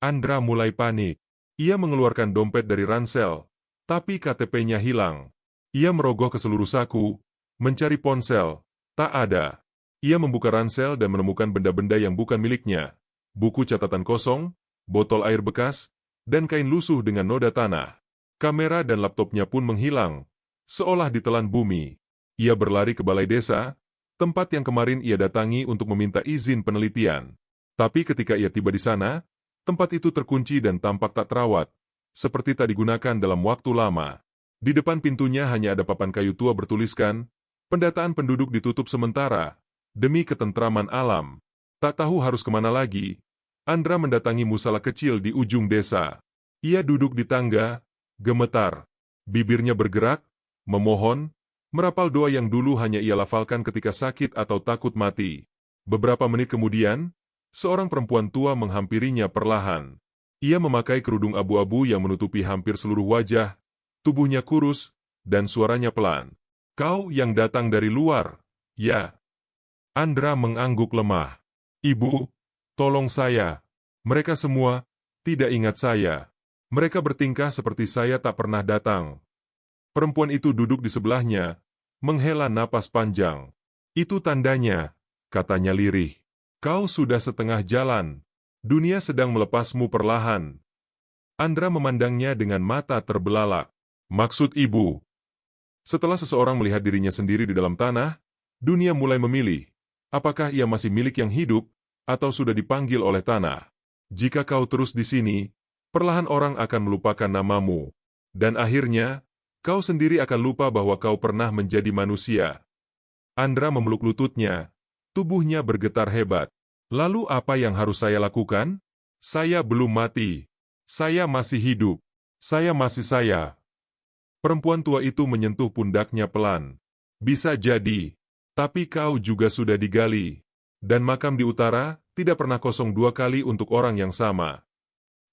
Andra mulai panik. Ia mengeluarkan dompet dari ransel, tapi KTP-nya hilang. Ia merogoh ke seluruh saku, mencari ponsel, tak ada. Ia membuka ransel dan menemukan benda-benda yang bukan miliknya. Buku catatan kosong, botol air bekas, dan kain lusuh dengan noda tanah. Kamera dan laptopnya pun menghilang, seolah ditelan bumi. Ia berlari ke balai desa, tempat yang kemarin ia datangi untuk meminta izin penelitian. Tapi ketika ia tiba di sana, tempat itu terkunci dan tampak tak terawat, seperti tak digunakan dalam waktu lama. Di depan pintunya hanya ada papan kayu tua bertuliskan, "Pendataan penduduk ditutup sementara, demi ketentraman alam." Tak tahu harus kemana lagi, Andra mendatangi musala kecil di ujung desa. Ia duduk di tangga, gemetar. Bibirnya bergerak, memohon, merapal doa yang dulu hanya ia lafalkan ketika sakit atau takut mati. Beberapa menit kemudian, seorang perempuan tua menghampirinya perlahan. Ia memakai kerudung abu-abu yang menutupi hampir seluruh wajah, tubuhnya kurus, dan suaranya pelan. "Kau yang datang dari luar?" "Ya." Andra mengangguk lemah. "Ibu, tolong saya. Mereka semua tidak ingat saya. Mereka bertingkah seperti saya tak pernah datang." Perempuan itu duduk di sebelahnya, menghela napas panjang. "Itu tandanya," katanya lirih. "Kau sudah setengah jalan. Dunia sedang melepasmu perlahan." Andra memandangnya dengan mata terbelalak. "Maksud ibu?" Setelah seseorang melihat dirinya sendiri di dalam tanah, dunia mulai memilih, apakah ia masih milik yang hidup, atau sudah dipanggil oleh tanah. Jika kau terus di sini, perlahan orang akan melupakan namamu. Dan akhirnya, kau sendiri akan lupa bahwa kau pernah menjadi manusia. Andra memeluk lututnya, tubuhnya bergetar hebat. "Lalu apa yang harus saya lakukan? Saya belum mati. Saya masih hidup. Saya masih saya." Perempuan tua itu menyentuh pundaknya pelan. "Bisa jadi. Tapi kau juga sudah digali. Dan makam di utara tidak pernah kosong dua kali untuk orang yang sama."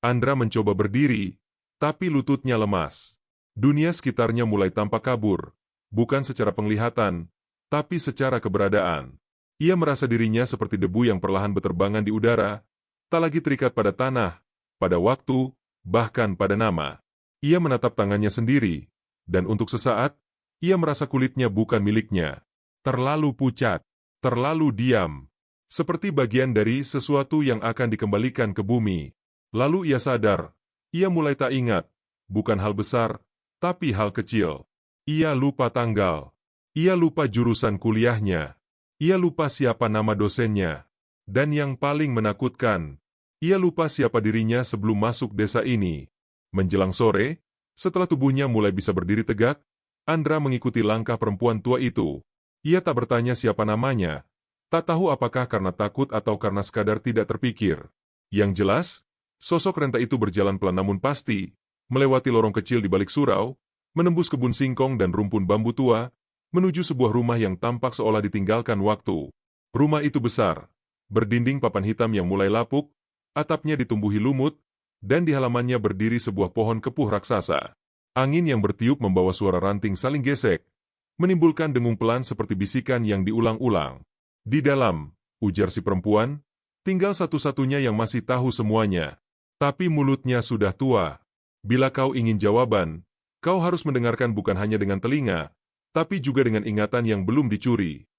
Andra mencoba berdiri, tapi lututnya lemas. Dunia sekitarnya mulai tampak kabur, bukan secara penglihatan, tapi secara keberadaan. Ia merasa dirinya seperti debu yang perlahan berterbangan di udara, tak lagi terikat pada tanah, pada waktu, bahkan pada nama. Ia menatap tangannya sendiri, dan untuk sesaat, ia merasa kulitnya bukan miliknya. Terlalu pucat, terlalu diam, seperti bagian dari sesuatu yang akan dikembalikan ke bumi. Lalu ia sadar, ia mulai tak ingat, bukan hal besar, tapi hal kecil. Ia lupa tanggal. Ia lupa jurusan kuliahnya. Ia lupa siapa nama dosennya. Dan yang paling menakutkan, ia lupa siapa dirinya sebelum masuk desa ini. Menjelang sore, setelah tubuhnya mulai bisa berdiri tegak, Andra mengikuti langkah perempuan tua itu. Ia tak bertanya siapa namanya, tak tahu apakah karena takut atau karena sekadar tidak terpikir. Yang jelas, sosok renta itu berjalan pelan namun pasti, melewati lorong kecil di balik surau, menembus kebun singkong dan rumpun bambu tua, menuju sebuah rumah yang tampak seolah ditinggalkan waktu. Rumah itu besar, berdinding papan hitam yang mulai lapuk, atapnya ditumbuhi lumut, dan di halamannya berdiri sebuah pohon kepuh raksasa. Angin yang bertiup membawa suara ranting saling gesek, menimbulkan dengung pelan seperti bisikan yang diulang-ulang. "Di dalam," ujar si perempuan, "tinggal satu-satunya yang masih tahu semuanya. Tapi mulutnya sudah tua. Bila kau ingin jawaban, kau harus mendengarkan bukan hanya dengan telinga, tapi juga dengan ingatan yang belum dicuri."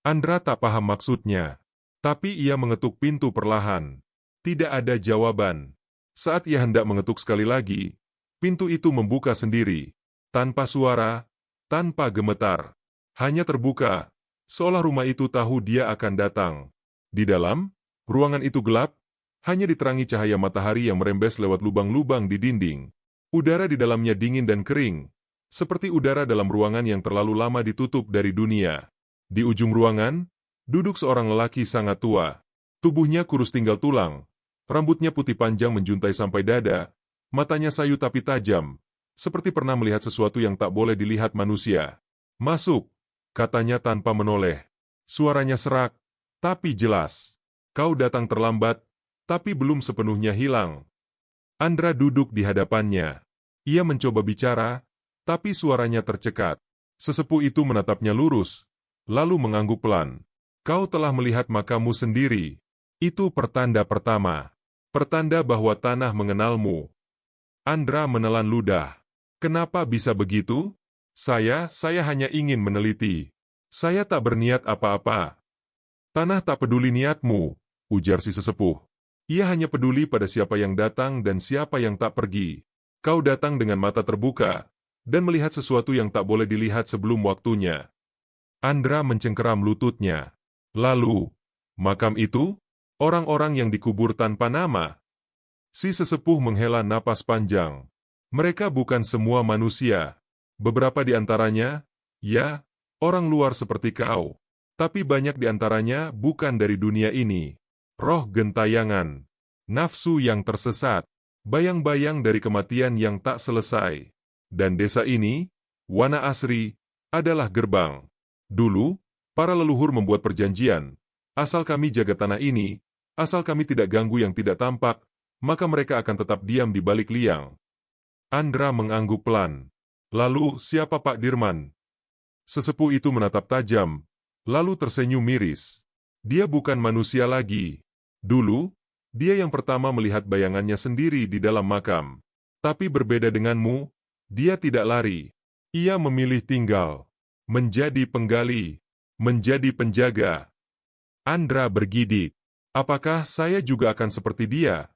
Andra tak paham maksudnya. Tapi ia mengetuk pintu perlahan. Tidak ada jawaban. Saat ia hendak mengetuk sekali lagi, pintu itu membuka sendiri. Tanpa suara, tanpa gemetar. Hanya terbuka, seolah rumah itu tahu dia akan datang. Di dalam, ruangan itu gelap, hanya diterangi cahaya matahari yang merembes lewat lubang-lubang di dinding. Udara di dalamnya dingin dan kering, seperti udara dalam ruangan yang terlalu lama ditutup dari dunia. Di ujung ruangan, duduk seorang lelaki sangat tua. Tubuhnya kurus tinggal tulang, rambutnya putih panjang menjuntai sampai dada, matanya sayu tapi tajam, seperti pernah melihat sesuatu yang tak boleh dilihat manusia. "Masuk," katanya tanpa menoleh. Suaranya serak, tapi jelas. "Kau datang terlambat, tapi belum sepenuhnya hilang." Andra duduk di hadapannya. Ia mencoba bicara, tapi suaranya tercekat. Sesepuh itu menatapnya lurus, lalu mengangguk pelan. "Kau telah melihat makammu sendiri. Itu pertanda pertama. Pertanda bahwa tanah mengenalmu." Andra menelan ludah. "Kenapa bisa begitu? Saya hanya ingin meneliti. Saya tak berniat apa-apa." "Tanah tak peduli niatmu," ujar si sesepuh. "Ia hanya peduli pada siapa yang datang dan siapa yang tak pergi. Kau datang dengan mata terbuka, dan melihat sesuatu yang tak boleh dilihat sebelum waktunya." Andra mencengkeram lututnya. "Lalu, makam itu? Orang-orang yang dikubur tanpa nama?" Si sesepuh menghela napas panjang. "Mereka bukan semua manusia. Beberapa di antaranya, ya, orang luar seperti kau. Tapi banyak di antaranya bukan dari dunia ini. Roh gentayangan, nafsu yang tersesat, bayang-bayang dari kematian yang tak selesai. Dan desa ini, Wana Asri, adalah gerbang. Dulu, para leluhur membuat perjanjian. Asal kami jaga tanah ini, asal kami tidak ganggu yang tidak tampak, maka mereka akan tetap diam di balik liang." Andra mengangguk pelan. "Lalu, siapa Pak Dirman?" Sesepuh itu menatap tajam, lalu tersenyum miris. "Dia bukan manusia lagi. Dulu, dia yang pertama melihat bayangannya sendiri di dalam makam. Tapi berbeda denganmu, dia tidak lari. Ia memilih tinggal, menjadi penggali, menjadi penjaga." Andra bergidik. "Apakah saya juga akan seperti dia?"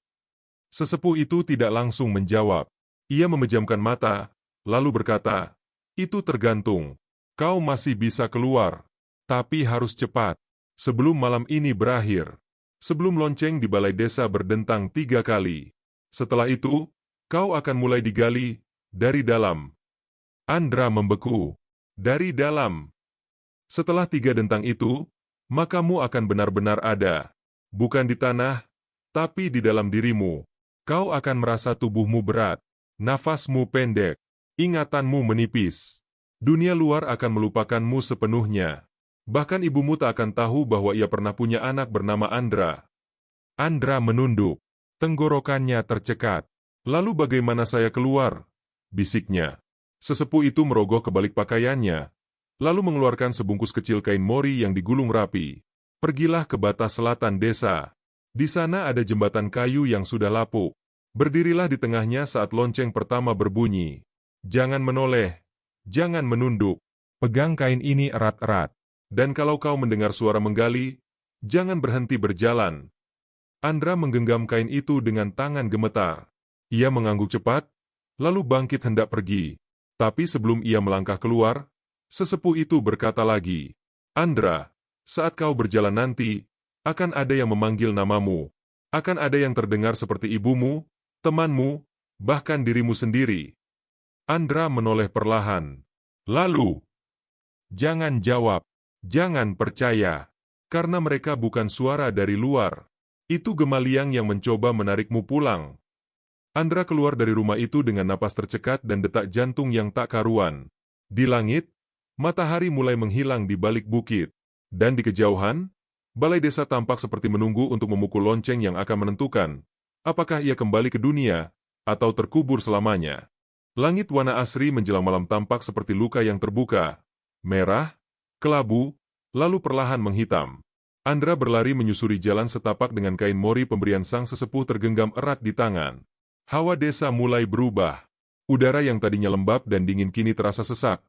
Sesepuh itu tidak langsung menjawab. Ia memejamkan mata, lalu berkata, "Itu tergantung. Kau masih bisa keluar. Tapi harus cepat. Sebelum malam ini berakhir. Sebelum lonceng di balai desa berdentang 3 kali. Setelah itu, kau akan mulai digali dari dalam." Andra membeku. Dari dalam. Setelah 3 dentang itu, makamu akan benar-benar ada. Bukan di tanah, tapi di dalam dirimu. Kau akan merasa tubuhmu berat, nafasmu pendek, ingatanmu menipis. Dunia luar akan melupakanmu sepenuhnya. Bahkan ibumu tak akan tahu bahwa ia pernah punya anak bernama Andra." Andra menunduk. Tenggorokannya tercekat. "Lalu bagaimana saya keluar?" bisiknya. Sesepuh itu merogoh kebalik pakaiannya, lalu mengeluarkan sebungkus kecil kain mori yang digulung rapi. "Pergilah ke batas selatan desa. Di sana ada jembatan kayu yang sudah lapuk. Berdirilah di tengahnya saat lonceng pertama berbunyi. Jangan menoleh, jangan menunduk. Pegang kain ini erat-erat. Dan kalau kau mendengar suara menggali, jangan berhenti berjalan." Andra menggenggam kain itu dengan tangan gemetar. Ia mengangguk cepat, lalu bangkit hendak pergi. Tapi sebelum ia melangkah keluar, sesepuh itu berkata lagi, "Andra, saat kau berjalan nanti, akan ada yang memanggil namamu. Akan ada yang terdengar seperti ibumu, temanmu, bahkan dirimu sendiri." Andra menoleh perlahan. "Lalu?" "Jangan jawab. Jangan percaya. Karena mereka bukan suara dari luar. Itu Gemaliang yang mencoba menarikmu pulang." Andra keluar dari rumah itu dengan napas tercekat dan detak jantung yang tak karuan. Di langit, matahari mulai menghilang di balik bukit. Dan di kejauhan, balai desa tampak seperti menunggu untuk memukul lonceng yang akan menentukan apakah ia kembali ke dunia atau terkubur selamanya. Langit Wana Asri menjelang malam tampak seperti luka yang terbuka, merah, kelabu, lalu perlahan menghitam. Andra berlari menyusuri jalan setapak dengan kain mori pemberian sang sesepuh tergenggam erat di tangan. Hawa desa mulai berubah. Udara yang tadinya lembab dan dingin kini terasa sesak,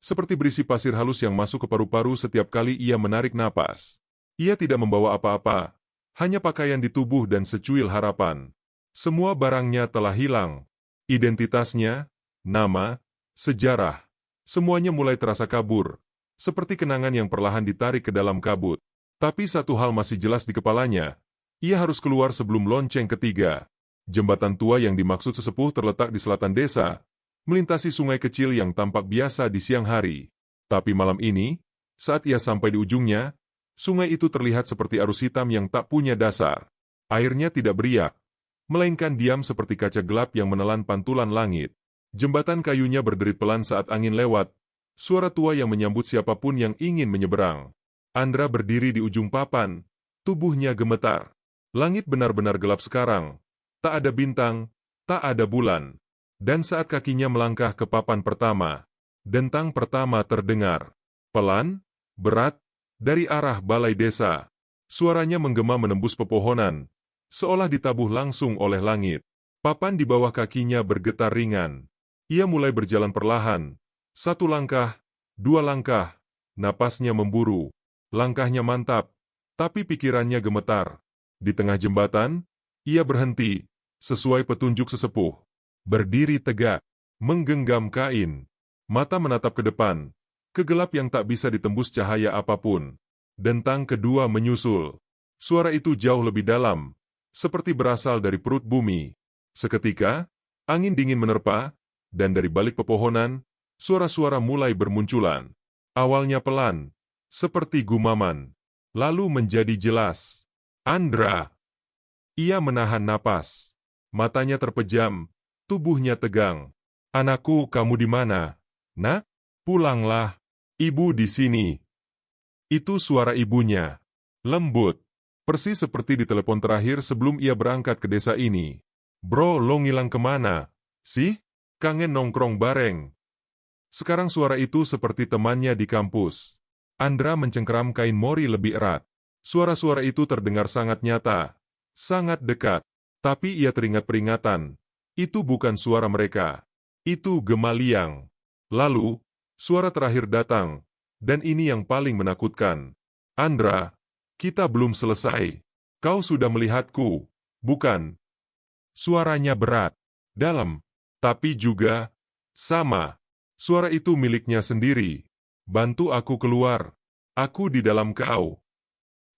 seperti berisi pasir halus yang masuk ke paru-paru setiap kali ia menarik napas. Ia tidak membawa apa-apa, hanya pakaian di tubuh dan secuil harapan. Semua barangnya telah hilang. Identitasnya, nama, sejarah, semuanya mulai terasa kabur, seperti kenangan yang perlahan ditarik ke dalam kabut. Tapi satu hal masih jelas di kepalanya, ia harus keluar sebelum lonceng ketiga. Jembatan tua yang dimaksud sesepuh terletak di selatan desa, melintasi sungai kecil yang tampak biasa di siang hari. Tapi malam ini, saat ia sampai di ujungnya, sungai itu terlihat seperti arus hitam yang tak punya dasar. Airnya tidak beriak, melainkan diam seperti kaca gelap yang menelan pantulan langit. Jembatan kayunya berderit pelan saat angin lewat, suara tua yang menyambut siapapun yang ingin menyeberang. Andra berdiri di ujung papan, tubuhnya gemetar. Langit benar-benar gelap sekarang, tak ada bintang, tak ada bulan. Dan saat kakinya melangkah ke papan pertama, dentang pertama terdengar. Pelan, berat, dari arah balai desa. Suaranya menggema menembus pepohonan, seolah ditabuh langsung oleh langit. Papan di bawah kakinya bergetar ringan. Ia mulai berjalan perlahan. 1 langkah, 2 langkah, napasnya memburu. Langkahnya mantap, tapi pikirannya gemetar. Di tengah jembatan, ia berhenti, sesuai petunjuk sesepuh. Berdiri tegak, menggenggam kain. Mata menatap ke depan, ke gelap yang tak bisa ditembus cahaya apapun. Dentang kedua menyusul. Suara itu jauh lebih dalam, seperti berasal dari perut bumi. Seketika, angin dingin menerpa, dan dari balik pepohonan, suara-suara mulai bermunculan. Awalnya pelan, seperti gumaman, lalu menjadi jelas. Andra! Ia menahan napas. Matanya terpejam, tubuhnya tegang. Anakku, kamu di mana? Nak, pulanglah. Ibu di sini. Itu suara ibunya. Lembut, persis seperti di telepon terakhir sebelum ia berangkat ke desa ini. Bro, lo ngilang kemana? Sih? Kangen nongkrong bareng. Sekarang suara itu seperti temannya di kampus. Andra mencengkeram kain mori lebih erat. Suara-suara itu terdengar sangat nyata, sangat dekat. Tapi ia teringat peringatan. Itu bukan suara mereka. Itu Gemaliang. Lalu, suara terakhir datang. Dan ini yang paling menakutkan. Andra, kita belum selesai. Kau sudah melihatku, bukan? Suaranya berat, dalam, tapi juga sama. Suara itu miliknya sendiri. Bantu aku keluar. Aku di dalam kau.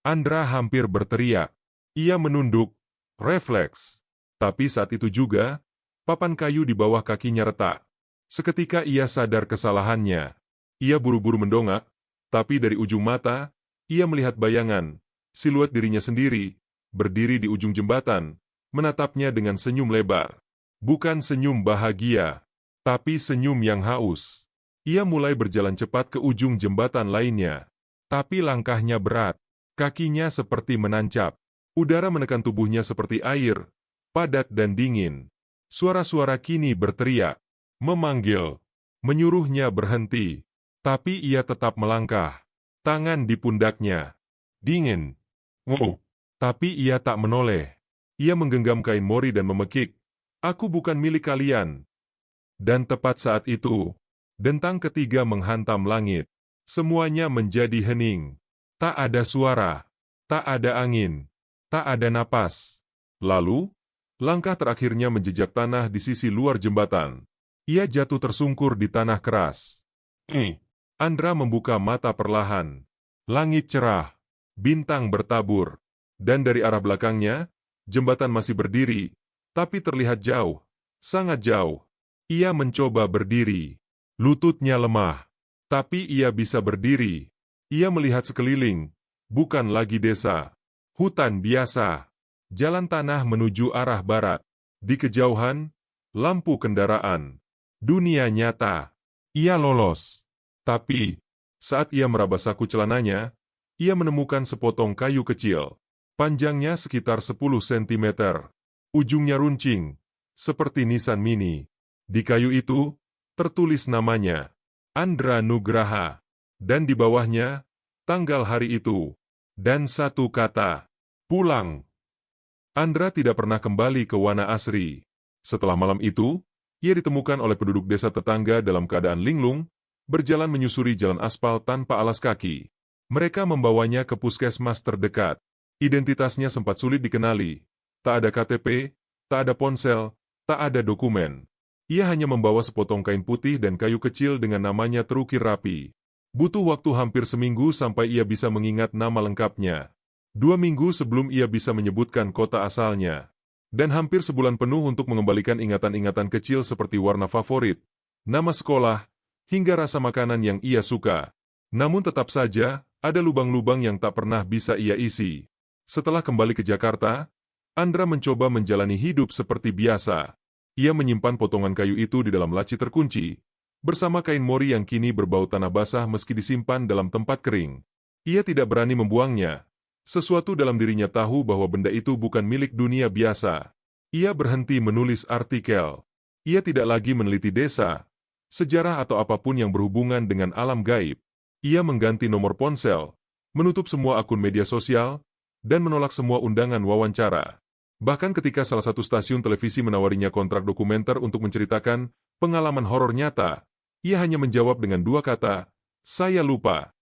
Andra hampir berteriak. Ia menunduk, refleks. Tapi saat itu juga, papan kayu di bawah kakinya retak. Seketika ia sadar kesalahannya. Ia buru-buru mendongak, tapi dari ujung mata, ia melihat bayangan, siluet dirinya sendiri, berdiri di ujung jembatan, menatapnya dengan senyum lebar. Bukan senyum bahagia, tapi senyum yang haus. Ia mulai berjalan cepat ke ujung jembatan lainnya. Tapi langkahnya berat, kakinya seperti menancap. Udara menekan tubuhnya seperti air, padat dan dingin. Suara-suara kini berteriak, memanggil, menyuruhnya berhenti. Tapi ia tetap melangkah. Tangan di pundaknya. Dingin. Wow. Tapi ia tak menoleh. Ia menggenggam kain mori dan memekik. Aku bukan milik kalian. Dan tepat saat itu, dentang ketiga menghantam langit. Semuanya menjadi hening. Tak ada suara. Tak ada angin. Tak ada napas. Lalu, langkah terakhirnya menjejak tanah di sisi luar jembatan. Ia jatuh tersungkur di tanah keras. Andra membuka mata perlahan. Langit cerah. Bintang bertabur. Dan dari arah belakangnya, jembatan masih berdiri, tapi terlihat jauh, sangat jauh. Ia mencoba berdiri. Lututnya lemah, tapi ia bisa berdiri. Ia melihat sekeliling, bukan lagi desa. Hutan biasa. Jalan tanah menuju arah barat. Di kejauhan, lampu kendaraan. Dunia nyata. Ia lolos. Tapi, saat ia meraba saku celananya, ia menemukan sepotong kayu kecil. Panjangnya sekitar 10 cm. Ujungnya runcing, seperti nisan mini. Di kayu itu, tertulis namanya, Andra Nugraha. Dan di bawahnya, tanggal hari itu. Dan satu kata, pulang. Andra tidak pernah kembali ke Wana Asri. Setelah malam itu, ia ditemukan oleh penduduk desa tetangga dalam keadaan linglung, berjalan menyusuri jalan aspal tanpa alas kaki. Mereka membawanya ke puskesmas terdekat. Identitasnya sempat sulit dikenali. Tak ada KTP, tak ada ponsel, tak ada dokumen. Ia hanya membawa sepotong kain putih dan kayu kecil dengan namanya terukir rapi. Butuh waktu hampir seminggu sampai ia bisa mengingat nama lengkapnya. 2 minggu sebelum ia bisa menyebutkan kota asalnya. Dan hampir sebulan penuh untuk mengembalikan ingatan-ingatan kecil seperti warna favorit, nama sekolah, hingga rasa makanan yang ia suka. Namun tetap saja, ada lubang-lubang yang tak pernah bisa ia isi. Setelah kembali ke Jakarta, Andra mencoba menjalani hidup seperti biasa. Ia menyimpan potongan kayu itu di dalam laci terkunci, bersama kain mori yang kini berbau tanah basah meski disimpan dalam tempat kering. Ia tidak berani membuangnya. Sesuatu dalam dirinya tahu bahwa benda itu bukan milik dunia biasa. Ia berhenti menulis artikel. Ia tidak lagi meneliti desa, sejarah atau apapun yang berhubungan dengan alam gaib. Ia mengganti nomor ponsel, menutup semua akun media sosial, dan menolak semua undangan wawancara. Bahkan ketika salah satu stasiun televisi menawarinya kontrak dokumenter untuk menceritakan pengalaman horor nyata, ia hanya menjawab dengan 2 kata, "Saya lupa."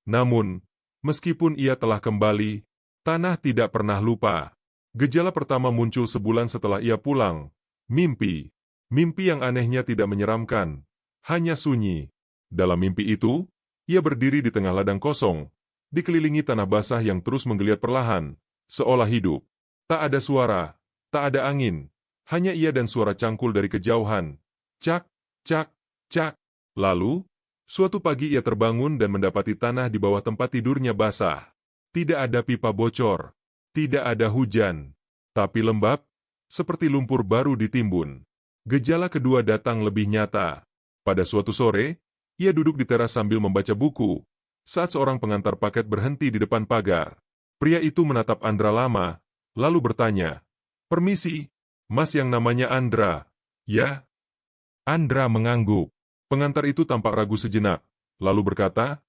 Namun, meskipun ia telah kembali, tanah tidak pernah lupa. Gejala pertama muncul sebulan setelah ia pulang. Mimpi. Mimpi yang anehnya tidak menyeramkan, hanya sunyi. Dalam mimpi itu, ia berdiri di tengah ladang kosong, dikelilingi tanah basah yang terus menggeliat perlahan, seolah hidup. Tak ada suara, tak ada angin, hanya ia dan suara cangkul dari kejauhan. Cak, cak, cak. Lalu, suatu pagi ia terbangun dan mendapati tanah di bawah tempat tidurnya basah. Tidak ada pipa bocor, tidak ada hujan, tapi lembab, seperti lumpur baru ditimbun. Gejala kedua datang lebih nyata. Pada suatu sore, ia duduk di teras sambil membaca buku, saat seorang pengantar paket berhenti di depan pagar. Pria itu menatap Andra lama, lalu bertanya, "Permisi, Mas yang namanya Andra, ya?" Andra mengangguk. Pengantar itu tampak ragu sejenak, lalu berkata,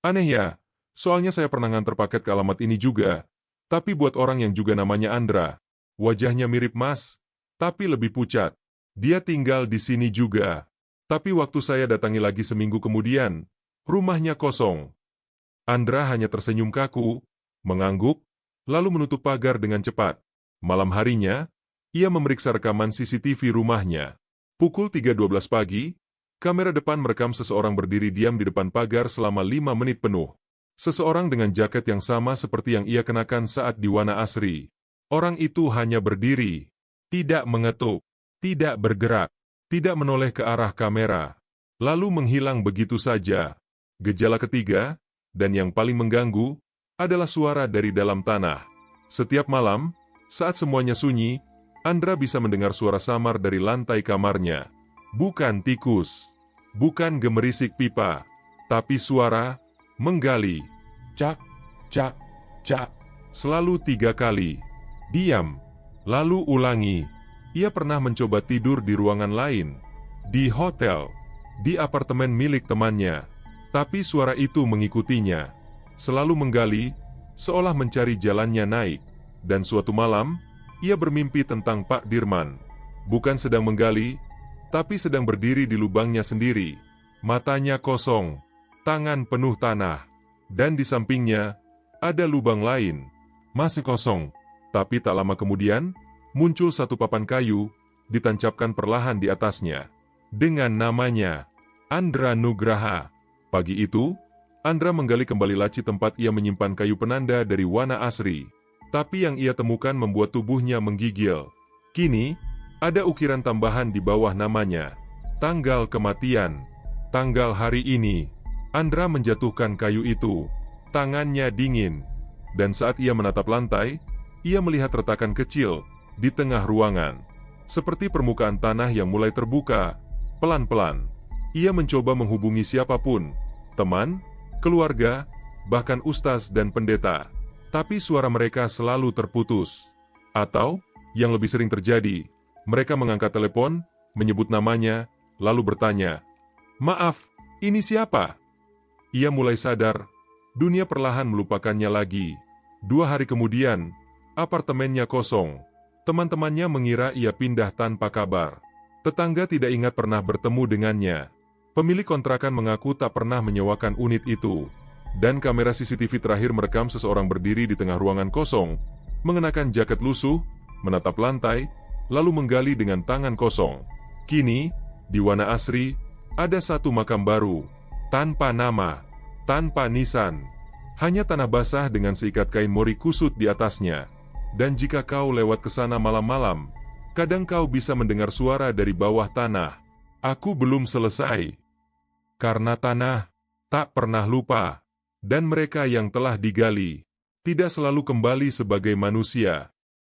"Aneh ya, soalnya saya pernah ngantar paket ke alamat ini juga, tapi buat orang yang juga namanya Andra. Wajahnya mirip Mas, tapi lebih pucat. Dia tinggal di sini juga. Tapi waktu saya datangi lagi seminggu kemudian, rumahnya kosong." Andra hanya tersenyum kaku, mengangguk, lalu menutup pagar dengan cepat. Malam harinya, ia memeriksa rekaman CCTV rumahnya. Pukul 3.12 pagi, kamera depan merekam seseorang berdiri diam di depan pagar selama 5 menit penuh. Seseorang dengan jaket yang sama seperti yang ia kenakan saat di Wana Asri. Orang itu hanya berdiri, tidak mengetuk, tidak bergerak, tidak menoleh ke arah kamera, lalu menghilang begitu saja. Gejala ketiga, dan yang paling mengganggu, adalah suara dari dalam tanah. Setiap malam, saat semuanya sunyi, Andra bisa mendengar suara samar dari lantai kamarnya. Bukan tikus, bukan gemerisik pipa, tapi suara menggali. Cak, cak, cak. Selalu 3 kali. Diam. Lalu ulangi. Ia pernah mencoba tidur di ruangan lain, di hotel, di apartemen milik temannya. Tapi suara itu mengikutinya. Selalu menggali, seolah mencari jalannya naik. Dan suatu malam, ia bermimpi tentang Pak Dirman. Bukan sedang menggali, tapi sedang berdiri di lubangnya sendiri. Matanya kosong, tangan penuh tanah. Dan di sampingnya, ada lubang lain. Masih kosong. Tapi tak lama kemudian, muncul satu papan kayu, ditancapkan perlahan di atasnya. Dengan namanya, Andra Nugraha. Pagi itu, Andra menggali kembali laci tempat ia menyimpan kayu penanda dari Wana Asri. Tapi yang ia temukan membuat tubuhnya menggigil. Kini, ada ukiran tambahan di bawah namanya. Tanggal kematian. Tanggal hari ini. Andra menjatuhkan kayu itu. Tangannya dingin. Dan saat ia menatap lantai, ia melihat retakan kecil di tengah ruangan. Seperti permukaan tanah yang mulai terbuka. Pelan-pelan, ia mencoba menghubungi siapapun. Teman, keluarga, bahkan ustaz dan pendeta. Tapi suara mereka selalu terputus. Atau, yang lebih sering terjadi, mereka mengangkat telepon, menyebut namanya, lalu bertanya, "Maaf, ini siapa?" Ia mulai sadar, dunia perlahan melupakannya lagi. 2 hari kemudian, apartemennya kosong. Teman-temannya mengira ia pindah tanpa kabar. Tetangga tidak ingat pernah bertemu dengannya. Pemilik kontrakan mengaku tak pernah menyewakan unit itu. Dan kamera CCTV terakhir merekam seseorang berdiri di tengah ruangan kosong, mengenakan jaket lusuh, menatap lantai, lalu menggali dengan tangan kosong. Kini, di Wana Asri, ada satu makam baru, tanpa nama, tanpa nisan. Hanya tanah basah dengan seikat kain mori kusut di atasnya. Dan jika kau lewat ke sana malam-malam, kadang kau bisa mendengar suara dari bawah tanah. Aku belum selesai. Karena tanah tak pernah lupa. Dan mereka yang telah digali tidak selalu kembali sebagai manusia.